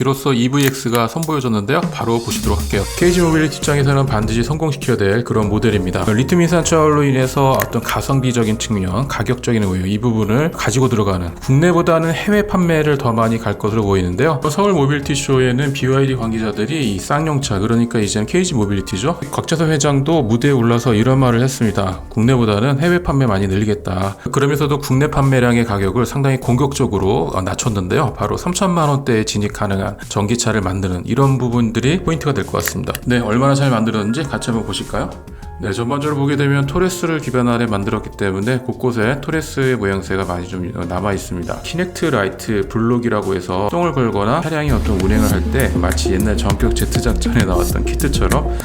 이로써 EVX가 선보여졌는데요. 바로 보시도록 할게요. KG 모빌리티 입장에서는 반드시 성공시켜야 될 그런 모델입니다. 리튬 인산 차원로 인해서 어떤 가성비적인 측면, 가격적인 우유 이 부분을 가지고 들어가는 국내보다는 해외 판매를 더 많이 갈 것으로 보이는데요. 서울 모빌리티 쇼에는 BYD 관계자들이 이 쌍용차, 그러니까 이제는 KG 모빌리티죠. 곽재석 회장도 무대에 올라서 이런 말을 했습니다. 국내보다는 해외 판매 많이 늘리겠다. 그러면서도 국내 판매량의 가격을 상당히 공격적으로 낮췄는데요. 바로 3천만 원대에 진입 가능한 전기차를 만드는 이런 부분들이 포인트가 될 것 같습니다. 네, 얼마나 잘 만들었는지 같이 한번 보실까요? 네, 전반적으로 보게 되면 토레스를 기반 아래 만들었기 때문에 곳곳에 토레스의 모양새가 많이 좀 남아 있습니다. 키넥트 라이트 블록이라고 해서 똥을 걸거나 차량이 어떤 운행을 할 때 마치 옛날 전격 제트 작전에 나왔던 키트처럼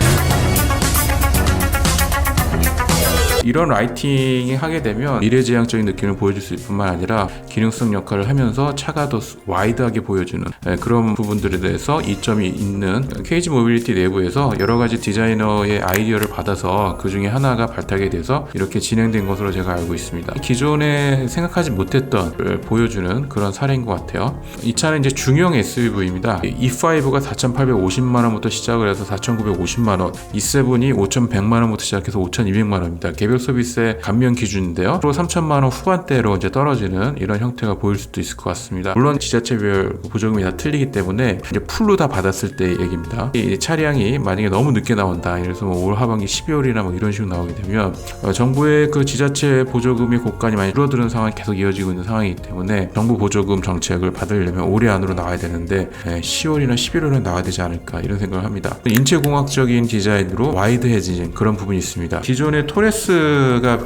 이런 라이팅이 하게 되면 미래지향적인 느낌을 보여줄 수 있을 뿐만 아니라 기능성 역할을 하면서 차가 더 와이드하게 보여주는 그런 부분들에 대해서 이점이 있는 KG 모빌리티 내부에서 여러 가지 디자이너의 아이디어를 받아서 그 중에 하나가 발탁이 돼서 이렇게 진행된 것으로 제가 알고 있습니다. 기존에 생각하지 못했던 걸 보여주는 그런 사례인 것 같아요. 이 차는 이제 중형 SUV입니다. E5가 4,850만원부터 시작을 해서 4,950만원, E7이 5,100만원부터 시작해서 5,200만원입니다. 개별 서비스의 감면 기준인데요. 앞으로 3천만원 후반대로 이제 떨어지는 이런 형태가 보일 수도 있을 것 같습니다. 물론 지자체별 보조금이 다 틀리기 때문에 이제 풀로 다 받았을 때 얘기입니다. 이 차량이 만약에 너무 늦게 나온다, 그래서 올 하반기 12월이나 뭐 이런 식으로 나오게 되면 정부의 그 지자체 보조금이 곡간이 많이 줄어드는 상황이 계속 이어지고 있는 상황이기 때문에 정부 보조금 정책을 받으려면 올해 안으로 나와야 되는데 10월이나 11월에 나와야 되지 않을까 이런 생각을 합니다. 인체공학적인 디자인으로 와이드해진 그런 부분이 있습니다. 기존의 토레스가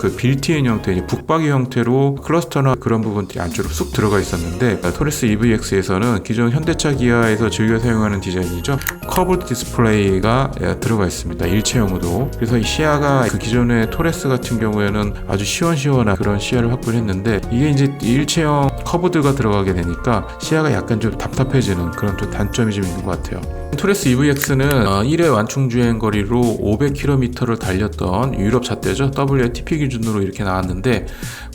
그 빌트인 형태, 북박이 형태로 클러스터나 그런 부분들이 안쪽으로 쑥 들어가 있었는데 토레스 EVX에서는 기존 현대차 기아에서 즐겨 사용하는 디자인이죠. 커브드 디스플레이가 들어가 있습니다. 일체형으로. 그래서 이 시야가 그 기존의 토레스 같은 경우에는 아주 시원시원한 그런 시야를 확보를 했는데 이게 이제 일체형 커브드가 들어가게 되니까 시야가 약간 좀 답답해지는 그런 또 단점이 좀 있는 것 같아요. 토레스 EVX는 1회 완충 주행 거리로 500km를 달렸던 유럽 잣대죠. WLTP 기준으로 이렇게 나왔는데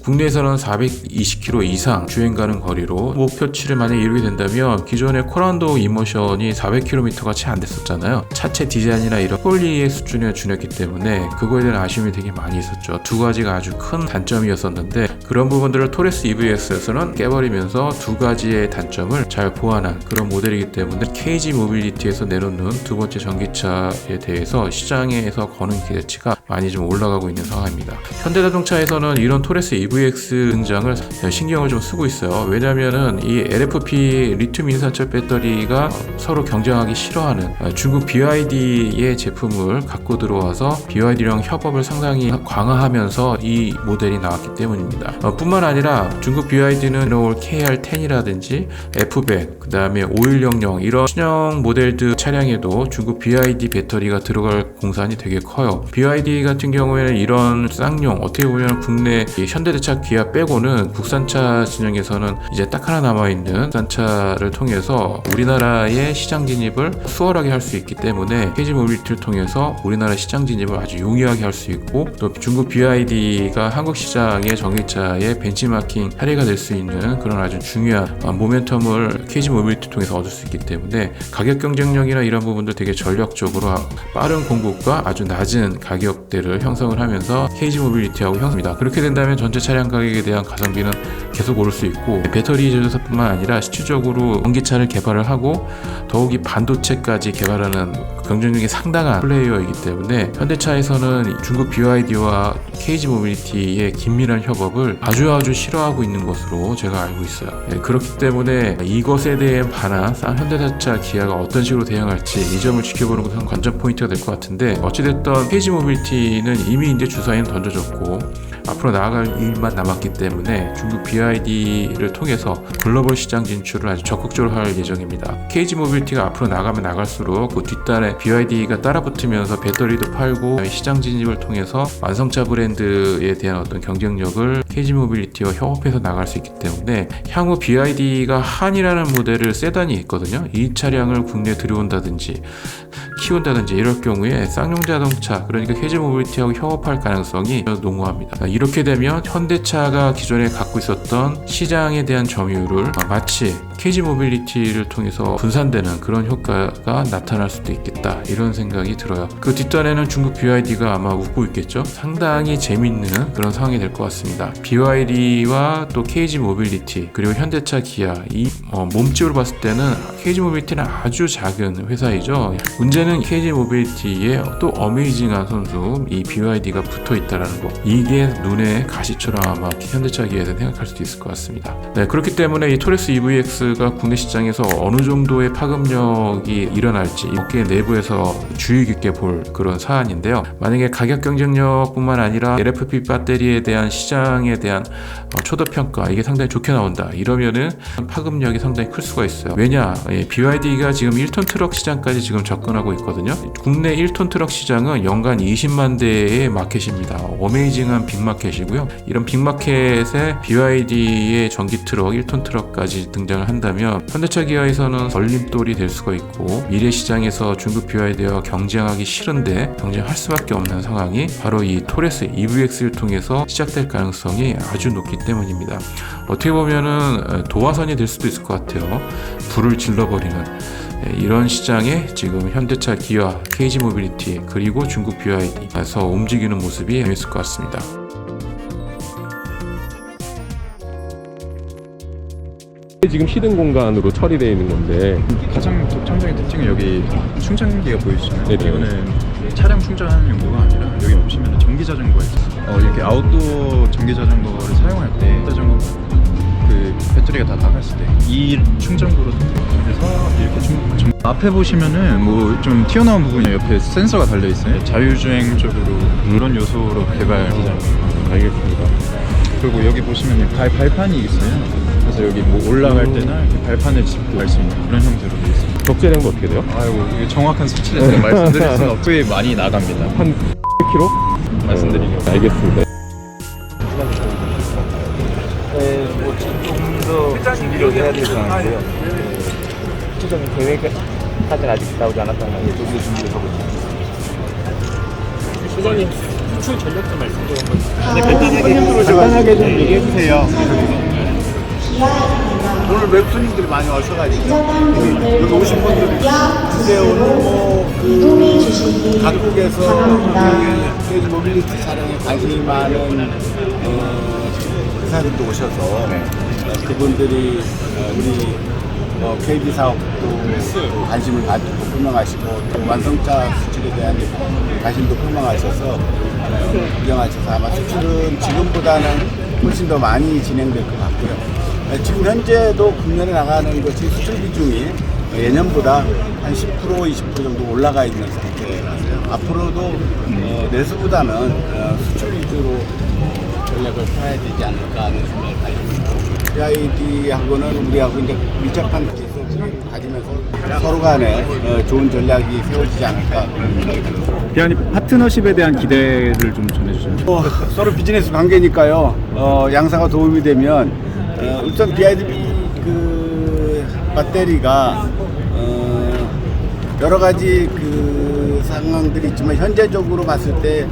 국내에서는 420km 이상 주행 가는 거리로 목표치를 만약에 이루게 된다면 기존의 코란도 이모션이 400km가 채 안 됐었잖아요. 차체 디자인이나 이런 퀄리의 수준에 준했기 때문에 그거에 대한 아쉬움이 되게 많이 있었죠. 두 가지가 아주 큰 단점이었었는데 그런 부분들을 토레스 EVX에서는 깨버리면서 두 가지의 단점을 잘 보완한 그런 모델이기 때문에 KG 모빌리티에서 내놓는 두 번째 전기차에 대해서 시장에서 거는 기대치가 많이 좀 올라가고 있는 상황입니다. 현대자동차에서는 이런 토레스 EVX 등장을 신경을 좀 쓰고 있어요. 왜냐면은 이 LFP 리튬 인산철 배터리가 서로 경쟁하기 싫어하는 중국 BYD의 제품을 갖고 들어와서 BYD랑 협업을 상당히 강화하면서 이 모델이 나왔기 때문입니다. 뿐만 아니라 중국 BYD는 올 KR10이라든지 F100, 그 다음에 5100 이런 신형 모델들 차량에도 중국 BYD 배터리가 들어갈 공산이 되게 커요. BYD 같은 경우에는 이런 쌍용, 어떻게 보면 국내 현대차 기아 빼고는 국산차 진영에서는 이제 딱 하나 남아있는 국산차를 통해서 우리나라의 시장 진입을 수월하게 할 수 있기 때문에 KG 모빌리티를 통해서 우리나라 시장 진입을 아주 용이하게 할 수 있고 또 중국 BYD가 한국 시장의 전기차의 벤치마킹 사례가 될 수 있는 그런 아주 중요한 모멘텀을 KG 모빌리티 통해서 얻을 수 있기 때문에 가격 경쟁력이나 이런 부분들 되게 전략적으로 빠른 공급과 아주 낮은 가격대를 형성을 하면서 KG 모빌리티하고 형성합니다. 그렇게 된다면 전체 차량 가격에 대한 가성비는 계속 오를 수 있고 배터리 제조사뿐만 아니라 실질적으로 전기차를 개발을 하고 더욱이 반도체까지 개발하는 경쟁력이 상당한 플레이어이기 때문에 현대차에서는 중국 BYD와 KG 모빌리티의 긴밀한 협업을 아주 싫어하고 있는 것으로 제가 알고 있어요. 그렇기 때문에 이것에 대해 반한 현대자동차 기아가 어떤 식으로 대응할지 이 점을 지켜보는 것은 관전 포인트가 될 것 같은데 어찌됐든 KG 모빌리티는 이미 이제 주사위는 던져졌고 앞으로 나아갈 일만 남았기 때문에 중국 BYD를 통해서 글로벌 시장 진출을 아주 적극적으로 할 예정입니다. KG 모빌리티가 앞으로 나가면 나갈수록 그 뒷단에 BYD가 따라붙으면서 배터리도 팔고 시장 진입을 통해서 완성차 브랜드에 대한 어떤 경쟁력을 KG 모빌리티와 협업해서 나갈 수 있기 때문에 향후 BYD가 한이라는 모델을 세단이 있거든요. 이 차량을 국내에 들여온다든지 키운다든지 이럴 경우에 쌍용 자동차, 그러니까 KG 모빌리티하고 협업할 가능성이 농후합니다. 이렇게 되면 현대차가 기존에 갖고 있었던 시장에 대한 점유율을 마치 KG 모빌리티를 통해서 분산되는 그런 효과가 나타날 수도 있겠다, 이런 생각이 들어요. 그 뒷단에는 중국 BYD가 아마 웃고 있겠죠. 상당히 재밌는 그런 상황이 될 것 같습니다. BYD와 또 KG 모빌리티 그리고 현대차, 기아, 이 몸집으로 봤을 때는 KG 모빌리티는 아주 작은 회사이죠. 문제는 KG 모빌리티에 또 어메이징한 선수 이 BYD가 붙어 있다라는 거, 이게 눈에 가시처럼 아마 현대차, 기아에서 생각할 수도 있을 것 같습니다. 네, 그렇기 때문에 이 토레스 EVX가 국내 시장에서 어느 정도의 파급력이 일어날지 업계 내부에서 주의 깊게 볼 그런 사안인데요. 만약에 가격 경쟁력뿐만 아니라 LFP 배터리에 대한 시장에 대한 초도평가, 이게 상당히 좋게 나온다, 이러면은 파급력이 상당히 클 수가 있어요. 왜냐, BYD가 지금 1톤 트럭 시장까지 지금 접근하고 있거든요. 국내 1톤 트럭 시장은 연간 20만 대의 마켓입니다. 어메이징한 빅마켓이고요. 이런 빅마켓에 BYD의 전기 트럭 1톤 트럭까지 등장을 한다면 현대차, 기아에서는 걸림돌이 될 수가 있고, 미래 시장에서 중국 BYD와 경쟁하기 싫은데 경쟁할 수밖에 없는 상황이 바로 이 토레스 EVX를 통해서 시작될 가능성이 아주 높기 때문입니다. 어떻게 보면은 도화선이 될 수도 있을 것 같아요. 불을 질러버리는 이런 시장에 지금 현대차, 기아, KG 모빌리티 그리고 중국 BYD에서 움직이는 모습이 재밌을 것 같습니다. 지금 히든 공간으로 처리되어 있는 건데, 가장 독창적인 특징은 여기 충전기가 보이시잖아요. 네네. 이거는 차량 충전하는 용도가 아니라 여기 보시면 전기 자전거에 이렇게 아웃도어 전기 자전거를 사용할 때 자전거 그 배터리가 다 나갔을 때 이 충전구로 해서 이렇게 앞에 보시면은 뭐 좀 튀어나온 부분이 옆에 센서가 달려 있어요. 자율주행적으로 그런 요소로 개발 디자인입니다. 알겠습니다. 그리고 여기 보시면 발판이 있어요. 그래서 여기 뭐 올라갈 때나 이렇게 발판을 짚고 갈 수 있는 그런 형태로 되어 있습니다. 적재량은 어떻게 돼요? 아이고, 이게 정확한 수치를 제가 말씀드릴 수는 없고 꽤 많이 나갑니다. 한 10km? 말씀드리려고. 알겠습니다. 조금 더 준비를 해야 될 상황인데요. 구체적인 계획까지는 아직 나오지 않았다는 거예요. 조기 준비를 하고 있습니다. 소장님 수출 전략 좀 말씀 좀 한번. 간단하게 좀 얘기해 주세요. 오늘 외국 손님들이 많이 오셔가지고 여기 오신 분들이 주세오는 그 각국에서 KG 모빌리티 차량에 관심이 많은 회사들도 오셔서 그분들이 우리 KG 사업도 관심을 가지고 표명하시고 또 완성차 수출에 대한 관심도 표명하셔서 구경하셔서 아마 수출은 지금보다는 훨씬 더 많이 진행될 것 같고요. 지금 현재도 국내에 나가는 것이 수출 비중이 예년보다 한 10%, 20% 정도 올라가 있는 상태라서요. 앞으로도 내수보다는 수출 위주로 전략을 펴야 되지 않을까 하는 생각을 가지고 있습니다. BYD하고는 우리하고 이제 밀접한 기술을 가지면서 서로 간에 좋은 전략이 세워지지 않을까 그런 생각이 듭니다. 비아님 파트너십에 대한 기대를 좀 전해주시면. 서로 비즈니스 관계니까요. 양사가 도움이 되면 우선 BYD 그 배터리가 여러 가지 그 상황들이 있지만 현재적으로 봤을 때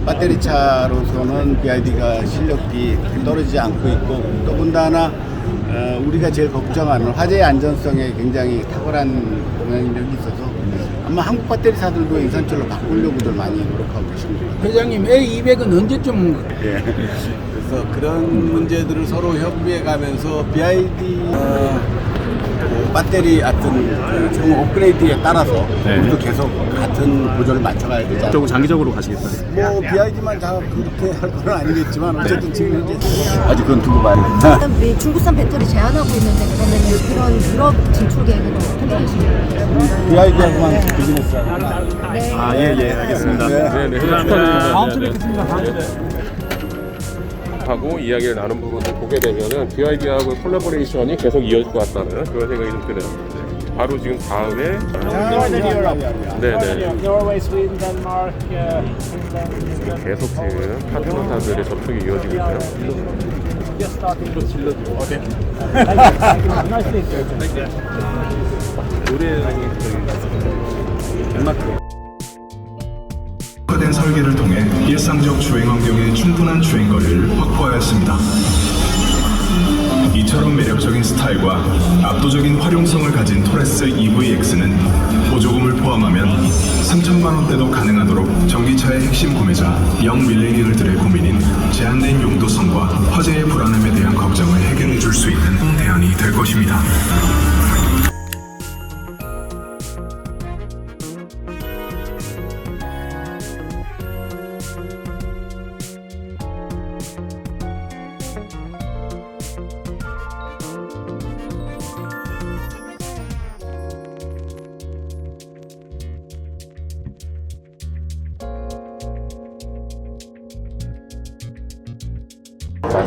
배터리 차로서는 BYD가 실력이 떨어지지 않고 있고 더군다나 우리가 제일 걱정하는 화재 안전성에 굉장히 탁월한 영향력이 있어서 아마 한국 배터리사들도 인산철로 바꾸려고들 많이 노력하고 계십니다. 회장님 A200은 언제쯤 예. 그래서 그런 문제들을 서로 협의해 가면서 BYD 배터리 하여튼 좀 업그레이드에 따라서 우리도 계속 같은 보조를 맞춰가야 되지 않을까. 조금 장기적으로 가시겠다. 뭐 BYD만 다 그렇게 할 건 아니겠지만 어쨌든 지금 현재 아직 그건 두고 봐야겠다. 일단 중국산 배터리 제한하고 있는데 그러면 이런 유럽 진출 계획은 어떻게 되시나요? BYD하고만 비즈니스 하는 네. 아, 예, 알겠습니다. 네, 감사합니다. 다음 주에 뵙겠습니다. 다음 주에. 하고 이야기를 나눈 부분을 보게 되면은 BYD하고 콜라보레이션이 계속 이어질 것 같다는 그런 생각이 좀 드네요. 바로 지금 다음에 네네 Norway, Sweden, Denmark, Finland. 계속 지금 파트너사들의 접촉이 이어지고 있고요. Just starting to 질러. Okay. Thank you. Nice to meet you. 노래랑이 덴마크 세부적인 설계를 통해 일상적 주행 환경에 충분한 주행거리를 확보하였습니다. 이처럼 매력적인 스타일과 압도적인 활용성을 가진 토레스 EVX는 보조금을 포함하면 3천만 원대도 가능하도록 전기차의 핵심 구매자 영 밀레니얼들의 고민인 제한된 용도성과 화재의 불안함에 대한 걱정을 해결해 줄 수 있는 대안이 될 것입니다.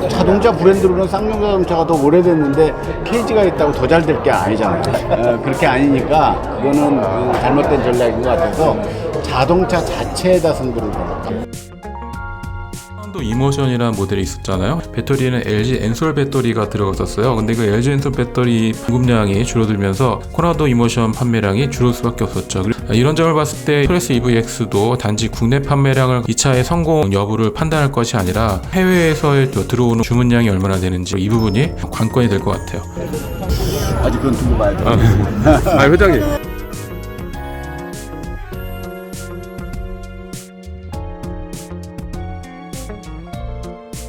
자동차 브랜드로는 쌍용 자동차가 더 오래됐는데 케이지가 있다고 더 잘 될 게 아니잖아요. 그렇게 아니니까 그거는 잘못된 전략인 것 같아서 자동차 자체에다 승부를 걸었다. 또 이모션이라는 모델이 있었잖아요. 배터리는 LG 엔솔 배터리가 들어갔었어요. 근데 그 LG 엔솔 배터리 공급량이 줄어들면서 코나도 이모션 판매량이 줄을 수밖에 없었죠. 이런 점을 봤을 때 토레스 EVX도 단지 국내 판매량을 이 차의 성공 여부를 판단할 것이 아니라 해외에서 들어오는 주문량이 얼마나 되는지 이 부분이 관건이 될 것 같아요. 아직 그건 두고 봐야 돼. 회장님.